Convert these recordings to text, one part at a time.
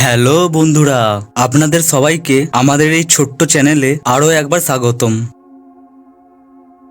Hello বন্ধুরা, আপনাদের সবাইকে আমাদের এই ছোট্ট চ্যানেলে আরও একবার স্বাগতম।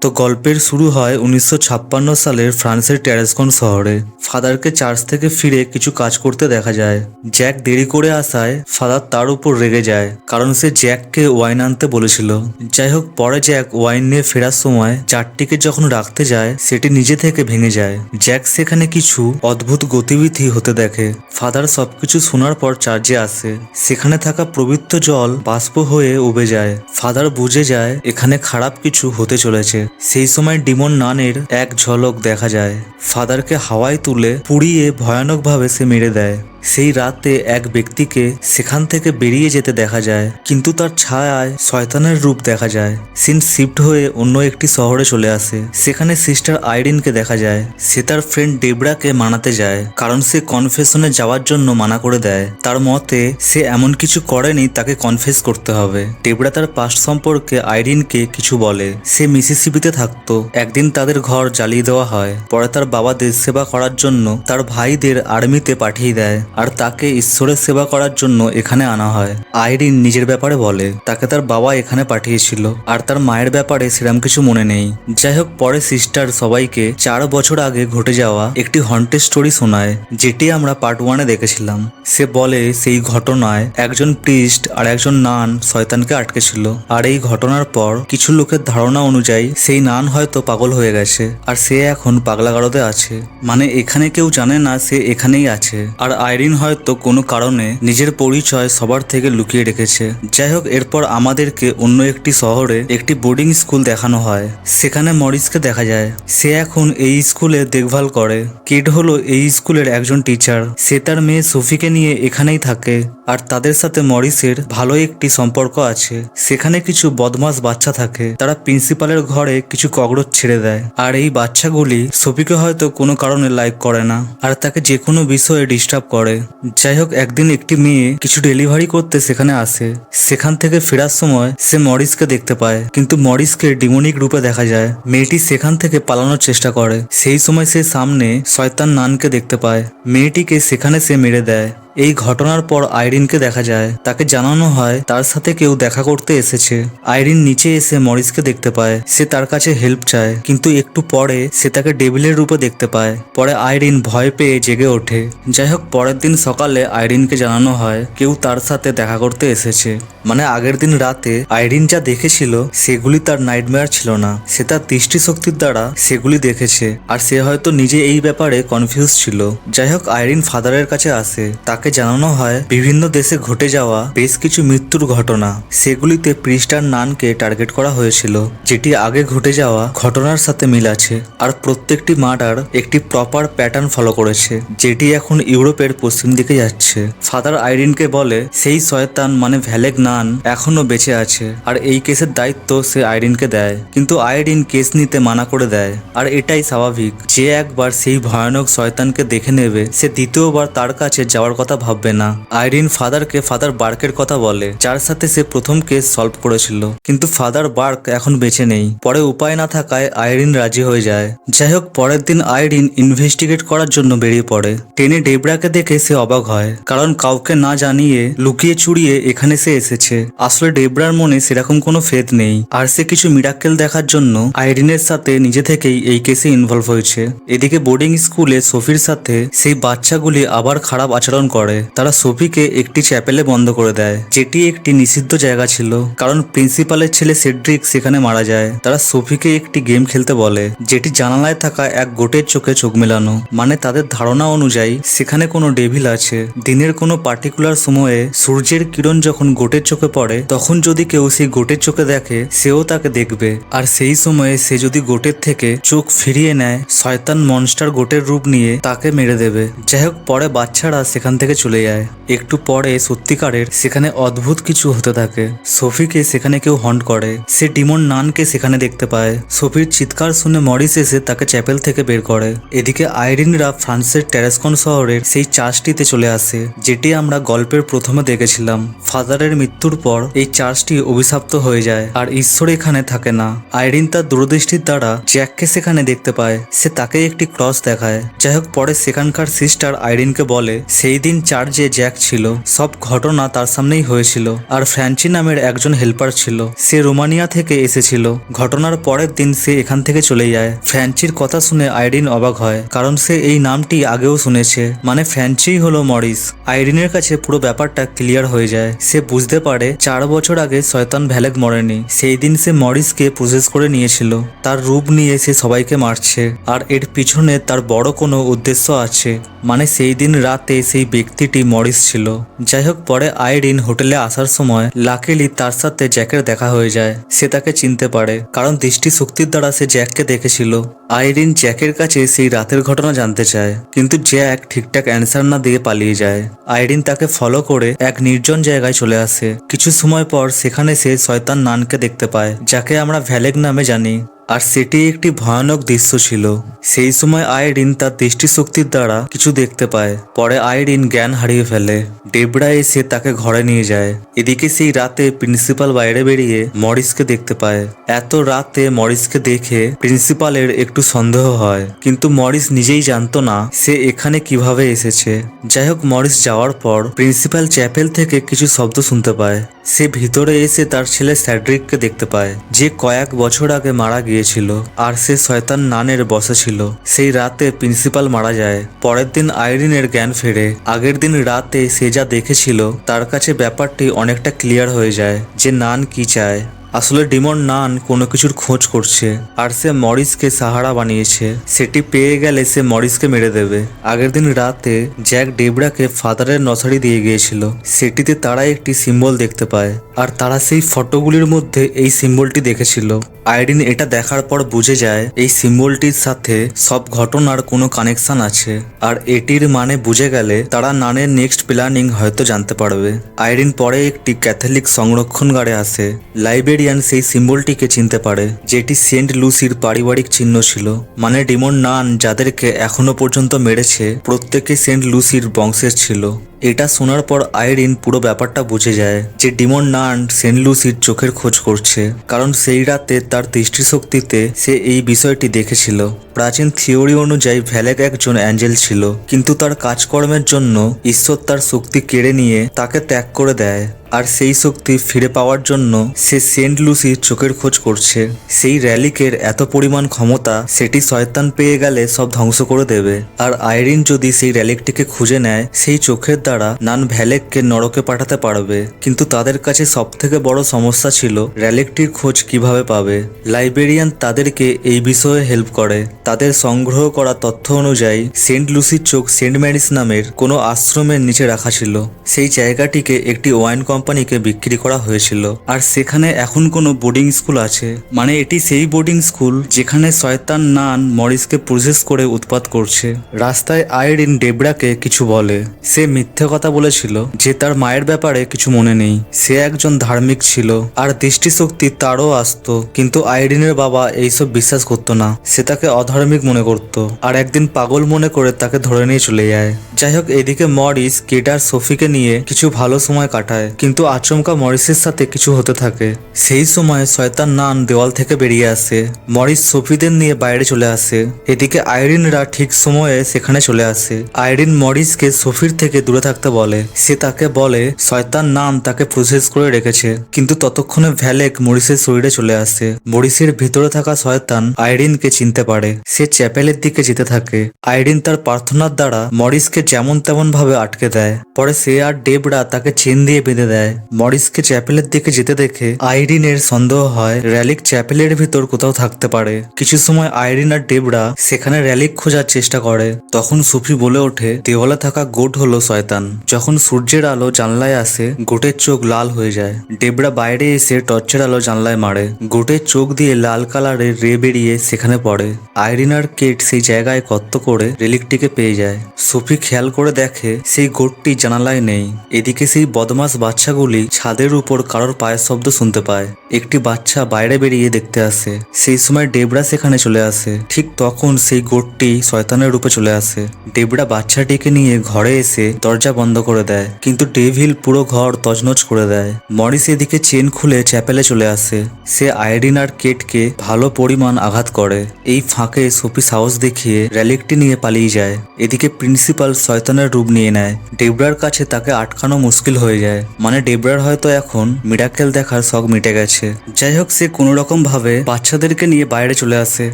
তো গল্পের শুরু হয় 1956 সালের ফ্রান্সের ট্যারাসকন শহরে। ফাদারকে চার্চ থেকে ফিরে কিছু কাজ করতে দেখা যায়। জ্যাক দেরি করে আসায় ফাদার তার উপর রেগে যায়, কারণ সে জ্যাককে ওয়াইন আনতে বলেছিল। যাই হোক, পরে জ্যাক ওয়াইন নিয়ে ফেরার সময় চারটিকে যখন রাখতে যায় সেটি নিজে থেকে ভেঙে যায়। জ্যাক সেখানে কিছু অদ্ভুত গতিবিধি হতে দেখে। ফাদার সবকিছু শোনার পর চার্চে আসে। সেখানে থাকা পবিত্র জল বাষ্প হয়ে উবে যায়। ফাদার বুঝে যায় এখানে খারাপ কিছু হতে চলেছে। সেই সময় ডিমন নানের এক ঝলক দেখা যায়। ফাদারকে হাওয়ায় তুলে পুড়িয়ে ভয়ানকভাবে সে মেরে দেয়। সেই রাতে এক ব্যক্তিকে সেখান থেকে বেরিয়ে যেতে দেখা যায়, কিন্তু তার ছায়ায় শয়তানের রূপ দেখা যায়। সিন শিফট হয়ে অন্য একটি শহরে চলে আসে। সেখানে সিস্টার আইরিনকে দেখা যায়। সে তার ফ্রেন্ড ডেবরাকে মানাতে যায়, কারণ সে কনফেশনে যাওয়ার জন্য মানা করে দেয়। তার মতে সে এমন কিছু করেনি তাকে কনফেস করতে হবে। ডেবরা তার পাস্ট সম্পর্কে আইরিনকে কিছু বলে। সে মিসিসিপিতে থাকতো। একদিন তাদের ঘর জ্বালিয়ে দেওয়া হয়। পরে তার বাবা দেশ সেবা করার জন্য তার ভাইদের আর্মিতে পাঠিয়ে দেয়, আর তাকে ঈশ্বরের সেবা করার জন্য এখানে আনা হয়। আইরিন নিজের ব্যাপারে বলে তাকে তার বাবা এখানে পাঠিয়েছিল, আর তার মায়ের ব্যাপারে সেরকম কিছু মনে নেই। যাই হোক, পরে সিস্টার সবাইকে 4 বছর আগে ঘটে যাওয়া একটি হন্টেড স্টোরি শোনায়, যেটি আমরা পার্ট 1-এ দেখেছিলাম। সে বলে সেই ঘটনায় একজন প্রিস্ট আর একজন নান শয়তানকে আটকেছিল, আর এই ঘটনার পর কিছু লোকের ধারণা অনুযায়ী সেই নান হয়তো পাগল হয়ে গেছে, আর সে এখন পাগলাগারদে আছে। মানে এখানে কেউ জানে না সে এখানেই আছে, আর আইরিন হয়তো কোনো কারণে নিজের পরিচয় সবার থেকে লুকিয়ে রেখেছে। যাই হোক, এরপর আমাদেরকে অন্য একটি শহরে একটি বোর্ডিং স্কুল দেখানো হয়। সেখানে মরিসকে দেখা যায়। সে এখন এই স্কুলে দেখভাল করে। কিড হলো এই স্কুলের একজন টিচার। সে তার মেয়ে সোফিকে নিয়ে এখানেই থাকে, আর তাদের সাথে মরিসের ভালো একটি সম্পর্ক আছে। সেখানে কিছু বদমাস বাচ্চা থাকে। তারা প্রিন্সিপালের ঘরে কিছু ককরোচ ছেড়ে দেয়, আর এই বাচ্চাগুলি সোফিকে হয়তো কোনো কারণে লাইক করে না, আর তাকে যে কোনো বিষয়ে ডিস্টার্ব করে। যাই হোক, একদিন একটি মেয়ে কিছু ডেলিভারি করতে সেখানে আসে। সেখান থেকে ফেরার সময় সে মরিসকে দেখতে পায়, কিন্তু মরিসকে ডিমনিক রূপে দেখা যায়। মেয়েটি সেখান থেকে পালানোর চেষ্টা করে। সেই সময় সে সামনে শয়তান নানকে দেখতে পায়। মেয়েটিকে সেখানে সে মেরে দেয়। এই ঘটনার পর আইরিনকে দেখা যায়। তাকে জানানো হয় তার সাথে কেউ দেখা করতে এসেছে। আইরিন নিচে এসে মরিসকে দেখতে পায়। সে তার কাছে হেল্প চায়, কিন্তু একটু পরে সে তাকে ডেভিলের রূপে দেখতে পায়। পরে আইরিন ভয় পেয়ে জেগে ওঠে। যাই হোক, পরের দিন সকালে আইরিনকে জানানো হয় কেউ তার সাথে দেখা করতে এসেছে। মানে আগের দিন রাতে আইরিন যা দেখেছিল সেগুলি তার নাইটমেয়ার ছিল না। সে তার দৃষ্টিশক্তির দ্বারা সেগুলি দেখেছে, আর সে হয়তো নিজে এই ব্যাপারে কনফিউজ ছিল। যাই হোক, আইরিন ফাদারের কাছে আসে। তাকে জানানো হয় বিভিন্ন দেশে ঘটে যাওয়া বেশ কিছু মৃত্যুর ঘটনা। সেগুলিতে প্রিস্ট আর নানকে টার্গেট করা হয়েছিল, যেটি আগে ঘটে যাওয়া ঘটনার সাথে মিল আছে। আর প্রত্যেকটি মার্ডার একটি প্রপার প্যাটার্ন ফলো করেছে, যেটি এখন ইউরোপের পশ্চিম দিকে যাচ্ছে। ফাদার আইরিনকে বলে সেই শয়তান মানে ভ্যালেক নান এখনো বেঁচে আছে, আর এই কেসের দায়িত্ব সে আইরিনকে দেয়। কিন্তু আইরিন কেস নিতে মানা করে দেয়, আর এটাই স্বাভাবিক। যে একবার সেই ভয়ানক শয়তানকে দেখে নেবে সে দ্বিতীয়বার তার কাছে যাওয়ার কথা ভাববে না। আইরিন ফাদারকে ফাদার বার্কের কথা বলে, যার সাথে সে প্রথম কেস সলভ করেছিল। কিন্তু ফাদার বার্ক এখন বেঁচে নেই। পরে উপায় না থাকায় আইরিন রাজি হয়ে যায়। যাই হোক, পরের দিন আইরিন ইনভেস্টিগেট করার জন্য বেরিয়ে পড়ে। ট্রেনে ডেবরাকে দেখে সে অবাক হয়, কারণ কাউকে না জানিয়ে লুকিয়ে চুরিয়ে এখানে সে এসেছে। আসলে ডেবরার মনে সেরকম কোনো ফেদ নেই, আর সে কিছু মিরাক্কেল দেখার জন্য আইরিনের সাথে নিজে থেকেই এই কেসে ইনভলভ হয়েছে। এদিকে বোর্ডিং স্কুলে সোফির সাথে সেই বাচ্চাগুলি আবার খারাপ আচরণ করে। তারা সোফিকে একটি চ্যাপেলে বন্ধ করে দেয়, যেটি একটি নিষিদ্ধ জায়গা ছিল, কারণ প্রিন্সিপালের ছেলে সেড্রিক সেখানে মারা যায়। তারা সোফিকে একটি গেম খেলতে বলে, যেটি জানালায় থাকা এক গোটের চোখে চোখ মেলানো। মানে তাদের ধারণা অনুযায়ী সেখানে কোনো ডেভিল আছে। দিনের কোনো পার্টিকুলার সময়ে সূর্যের কিরণ যখন গোটের চোখে পড়ে, তখন যদি কেউ সেই গোটের চোখে দেখে সেও তাকে দেখবে, আর সেই সময়ে সে যদি গোটের থেকে চোখ ফিরিয়ে নেয় শয়তান মনস্টার গোটের রূপ নিয়ে তাকে মেরে দেবে। যাই হোক, পরে বাচ্চারা সেখান থেকে চলে যায়। একটু পরে সত্যিকারের সেখানে অদ্ভুত কিছু হতে থাকে। সোফিকে সেখানে কেউ হন্ট করে। সে ডিমন নানকে সেখানে দেখতে পায়। সোফির চিৎকার শুনে মরিস এসে তাকে চ্যাপেল থেকে বের করে। এদিকে আইরিনরা ফ্রান্সের ট্যারাসকন শহরের সেই চার্চটিতে চলে আসে, যেটি আমরা গল্পের প্রথমে দেখেছিলাম। ফাদারের মৃত্যুর পর এই চার্চটি অভিশপ্ত হয়ে যায়, আর ঈশ্বর এখানে থাকে না। আইরিন তার দূরদৃষ্টির দ্বারা জ্যাককে সেখানে দেখতে পায়। সে তাকে একটি ক্রস দেখায়। যাই হোক, পরে সেখানকার সিস্টার আইরিনকে বলে সেই দিন চার্জে জ্যাক ছিল, সব ঘটনা তার সামনেই হয়েছিল। আর ফ্র্যাঞ্চি নামের একজন হেল্পার ছিল, সে রোমানিয়া থেকে এসেছিল। ঘটনার পরের দিন সে এখান থেকে চলে যায়। ফ্র্যাঞ্চির কথা শুনে আইরিন অবাক হয়, কারণ সে এই নামটি আগেও শুনেছে, মানে ফ্র্যাঞ্চিই হলো মরিস। আইরিনের কাছে পুরো ব্যাপারটা ক্লিয়ার হয়ে যায়। সে বুঝতে পারে 4 বছর আগে শয়তান ভ্যালেক মরেনি, সেই দিন সে মরিসকে প্রসেস করে নিয়েছিল। তার রূপ নিয়ে সে সবাইকে মারছে, আর এর পিছনে তার বড় কোনো উদ্দেশ্য আছে, মানে সেই দিন রাতে সেই ব্যক্তিটি মরিস ছিল। যাই হোক, পরে আইরিন হোটেলে আসার সময় লাকিলি তার সাথে জ্যাকের দেখা হয়ে যায়। সে তাকে চিনতে পারে, কারণ দৃষ্টিশক্তির দ্বারা সে জ্যাককে দেখেছিল। আইরিন জ্যাকের কাছে সেই রাতের ঘটনা জানতে চায়, কিন্তু জ্যাক ঠিকঠাক অ্যান্সার না দিয়ে পালিয়ে যায়। আইরিন তাকে ফলো করে এক নির্জন জায়গায় চলে আসে। কিছু সময় পর সেখানে সে শয়তান নানকে দেখতে পায়, যাকে আমরা ভ্যালেক নামে জানি। আর সেটি একটি ভয়ানক দৃশ্য ছিল। সেই সময় আইরিন তার দৃষ্টিশক্তির দ্বারা কিছু দেখতে পায়। পরে আইরিন জ্ঞান হারিয়ে ফেলে। ডেবরা এসে তাকে ঘরে নিয়ে যায়। এদিকে সেই রাতে প্রিন্সিপাল বাইরে বেরিয়ে মরিসকে দেখতে পায়। এত রাতে মরিসকে দেখে প্রিন্সিপালের একটু সন্দেহ হয়, কিন্তু মরিস নিজেই জানতো না সে এখানে কিভাবে এসেছে। যাই হোক, মরিস যাওয়ার পর প্রিন্সিপাল চ্যাপেল থেকে কিছু শব্দ শুনতে পায়। সে ভিতরে এসে তার ছেলে স্যাড্রিককে দেখতে পায়, যে কয়েক বছর আগে মারা গিয়েছিল, আর সে শয়তান নানের বসে ছিল। সেই রাতে প্রিন্সিপাল মারা যায়। পরের দিন আইরিনের জ্ঞান ফেরে। আগের দিন রাতে সে যা দেখেছিল তার কাছে ব্যাপারটি অনেকটা ক্লিয়ার হয়ে যায়, যে নান কি চায়। আসলে ডিমন নান কোনো কিছুর খোঁজ করছে, আর সে মরিসকে সাহারা বানিয়েছে। সেটি পেয়ে গেলে সে মরিসকে মেরে দেবে। আগের দিন রাতে জ্যাক ডেবরাকে ফাদারের নসারি দিয়ে গিয়েছিল। সেটিতে তারা একটি সিম্বল দেখতে পায়, আর তারা সেই ফটোগুলির মধ্যে এই সিম্বলটি দেখেছিল। আইরিন এটা দেখার পর বুঝে যায় এই সিম্বলটির সাথে সব ঘটনার কোনো কানেকশন আছে, আর এটির মানে বুঝে গেলে তারা নানের নেক্সট প্ল্যানিং হয়তো জানতে পারবে। আইরিন পরে একটি ক্যাথলিক সংরক্ষণগারে আসে। লাইব্রেরিয়ান সেই সিম্বলটিকে চিনতে পারে, যেটি সেন্ট লুসির পারিবারিক চিহ্ন ছিল। মানে ডিমন নান যাদেরকে এখনো পর্যন্ত মেরেছে প্রত্যেকে সেন্ট লুসির বংশের ছিল। এটা শোনার পর আইরিন পুরো ব্যাপারটা বুঝে যায় যে ডিমন নান সেন্ট লুসির চোখের খোঁজ করছে, কারণ সেই রাতে তার দৃষ্টিশক্তিতে সে এই বিষয়টি দেখেছিল। প্রাচীন থিওরি অনুযায়ী ভ্যালেক একজন অ্যাঞ্জেল ছিল, কিন্তু তার কাজকর্মের জন্য ঈশ্বর তার শক্তি কেড়ে নিয়ে তাকে ত্যাগ করে দেয়। আর সেই শক্তি ফিরে পাওয়ার জন্য সে সেন্ট লুসির চোখের খোঁজ করছে। সেই র্যালিকের এত পরিমাণ ক্ষমতা, সেটি শয়তান পেয়ে গেলে সব ধ্বংস করে দেবে। আর আইরিন যদি সেই র্যালিকটিকে খুঁজে নেয়, সেই চোখের দ্বারা নান ভ্যালেককে নরকে পাঠাতে পারবে। কিন্তু তাদের কাছে সব থেকে বড় সমস্যা ছিল র্যালিকটির খোঁজ কিভাবে পাবে। লাইব্রেরিয়ান তাদেরকে এই বিষয়ে হেল্প করে। তাদের সংগ্রহ করা তথ্য অনুযায়ী সেন্ট লুসির চোখ সেন্ট ম্যারিস নামের কোনো আশ্রমের নিচে রাখা ছিল। সেই জায়গাটিকে একটি ওয়াইন কোম্পানিকে বিক্রি করা হয়েছিল। আর সেখানে এখন কোনো বোর্ডিং স্কুল আছে, মানে এটি সেই বোর্ডিং স্কুল যেখানে শয়তান নান মরিসকে প্রসেস করে উৎপাত করছে। রাস্তায় আইরিন ডেবরাকে কিছু বলে। সে মিথ্যে কথা বলেছিল যে তার মায়ের ব্যাপারে কিছু মনে নেই। সে একজন ধার্মিক ছিল, আর দৃষ্টিশক্তি তারও আসতো, কিন্তু আইরিনের বাবা এইসব বিশ্বাস করতো না। সে তাকে অধার্মিক মনে করত, আর একদিন পাগল মনে করে তাকে ধরে নিয়ে চলে যায়। যাই হোক, এদিকে মরিস কেট আর সোফিকে নিয়ে কিছু ভালো সময় কাটায়, কিন্তু আচমকা মরিসের সাথে কিছু হতে থাকে। সেই সময় শয়তান নান দেওয়াল থেকে বেরিয়ে আসে। মরিস সোফিদের নিয়ে বাইরে চলে আসে। এদিকে আইরিনরা ঠিক সময়ে সেখানে চলে আসে। আইরিন মরিসকে সোফির থেকে দূরে থাকতে বলে। সে তাকে বলে শয়তান নান তাকে প্রসেস করে রেখেছে, কিন্তু ততক্ষণে ভ্যালেক মরিসের শরীরে চলে আসে। মরিসের ভিতরে থাকা শয়তান আইরিনকে চিনতে পারে। সে চ্যাপেলের দিকে যেতে থাকে। আইরিন তার প্রার্থনার দ্বারা মরিসকে যেমন তেমন ভাবে আটকে দেয়। পরে সে আর ডেবরা তাকে চেন দিয়ে বেঁধে দেয়। মরিসকে চ্যাপেলের দিকে যেতে দেখে আইরিনের সন্দেহ হয় র্যালিক চ্যাপেলের ভিতর কোথাও থাকতে পারে। কিছু সময় আইরিন আর ডেবরা সেখানে র্যালিক খোঁজার চেষ্টা করে। তখন সুফি বলে ওঠে দেওয়ালে থাকা গোট হলো শয়তান। যখন সূর্যের আলো জানলায় আসে, গোটের চোখ লাল হয়ে যায়। ডেবরা বাইরে এসে টর্চের আলো জানলায় মারে। গোটের চোখ দিয়ে লাল কালারের রে বেরিয়ে সেখানে পড়ে। আইরিন আর কেট সেই জায়গায় গর্ত করে রেলিকটিকে পেয়ে যায়। সুফি খেয়াল করে দেখে সেই গোটটি জানালায় নেই। এদিকে সেই বদমাস বাচ্চা বাচ্চাগুলি ছাদের উপর কারোর পায়ের শব্দ শুনতে পায়। একটি বাচ্চা বাইরে বেরিয়ে দেখতে আসে। সেই সময় ডেবরা সেখানে চলে আসে। ঠিক তখন সেই গোটটি শয়তানের রূপে চলে আসে। ডেবরা বাচ্চাটিকে নিয়ে ঘরে এসে দরজা বন্ধ করে দেয়, কিন্তু ডেভিল পুরো ঘর তছনছ করে দেয়। মরিস এদিকে চেন খুলে চ্যাপেলে চলে আসে। সে আইরিন আর কেটকে ভালো পরিমাণ আঘাত করে। এই ফাঁকে সোফি সাহস দেখিয়ে র্যালিকটি নিয়ে পালিয়ে যায়। এদিকে প্রিন্সিপাল শয়তানের রূপ নিয়ে নেয়। ডেবরার কাছে তাকে আটকানো মুশকিল হয়ে যায়। মানে ডেবরার হয়তো এখন মিরাকেল দেখার শখ মিটে গেছে। যাই হোক, সে কোনো রকম ভাবে বাচ্চাদেরকে নিয়ে বাইরে চলে আসে।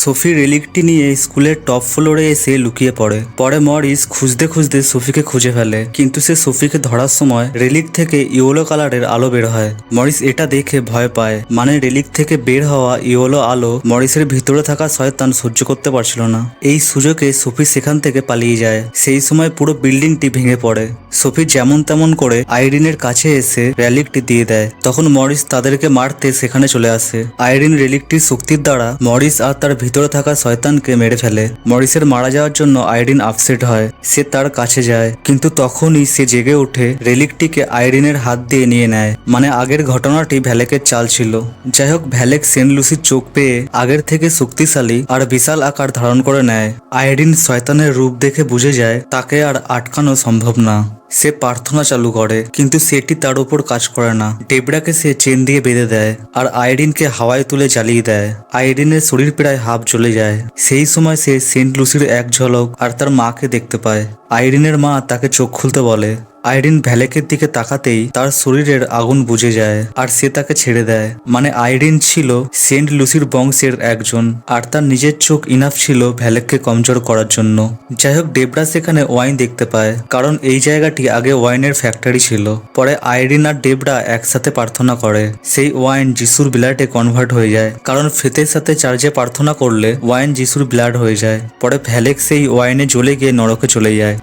সোফি রেলিকটি নিয়ে স্কুলের টপ ফ্লোরে এসে লুকিয়ে পড়ে। পরে মরিস খুঁজতে খুঁজতে সোফিকে খুঁজে ফেলে, কিন্তু সে সোফিকে ধরার সময় রেলিক থেকে ইয়েলো কালারের আলো বের হয়। মরিস এটা দেখে ভয় পায়। মানে রেলিক থেকে বের হওয়া ইয়েলো আলো মরিসের ভিতরে থাকা শয়তান সহ্য করতে পারছিল না। এই সুযোগে সোফি সেখান থেকে পালিয়ে যায়। সেই সময় পুরো বিল্ডিংটি ভেঙে পড়ে। সোফি যেমন তেমন করে আইরিনের কাছে এসে রেলিকটি দিয়ে দেয়। তখন মরিস তাদেরকে মারতে সেখানে চলে আসে। আইরিন রেলিকটির শক্তির দ্বারা মরিস আর তার ভিতরে থাকা শয়তানকে মেরে ফেলে। মরিসের মারা যাওয়ার জন্য আইরিন আপসেট হয়। সে তার কাছে যায়, কিন্তু তখনই সে জেগে ওঠে। রেলিকটিকে আইরিনের হাত দিয়ে নিয়ে নেয়। মানে আগের ঘটনাটি ভ্যালেকের চাল ছিল। যাই হোক, ভ্যালেক সেন্ট লুসির চোখ পেয়ে আগের থেকে শক্তিশালী আর বিশাল আকার ধারণ করে নেয়। আইরিন শয়তানের রূপ দেখে বুঝে যায় তাকে আর আটকানো সম্ভব না। সে প্রার্থনা চালু করে, কিন্তু সেটি তার উপর কাজ করে না। ডেবরাকে সে চেন দিয়ে বেঁধে দেয় আর আইরিনকে হাওয়ায় তুলে জ্বালিয়ে দেয়। আইরিনের শরীর প্রায় হাফ জ্বলে যায়। সেই সময় সে সেন্ট লুসির এক ঝলক আর তার মাকে দেখতে পায়। আইরিনের মা তাকে চোখ খুলতে বলে। আইরিন ভ্যালেকের দিকে তাকাতেই তার শরীরের আগুন বুঝে যায় আর সে তাকে ছেড়ে দেয়। মানে আইরিন ছিল সেন্ট লুসির বংশের একজন, আর তার নিজের চোখ ইনাফ ছিল ভ্যালেককে কমজোর করার জন্য। যাই হোক, ডেবরা সেখানে ওয়াইন দেখতে পায়, কারণ এই জায়গাটি আগে ওয়াইনের ফ্যাক্টরি ছিল। পরে আইরিন আর ডেবরা একসাথে প্রার্থনা করে। সেই ওয়াইন যিশুর ব্লাডে কনভার্ট হয়ে যায়, কারণ ফেথের সাথে চার্চে প্রার্থনা করলে ওয়াইন যিশুর ব্লাড হয়ে যায়। পরে ভ্যালেক সেই ওয়াইনে জ্বলে গিয়ে নরকে চলে যায়।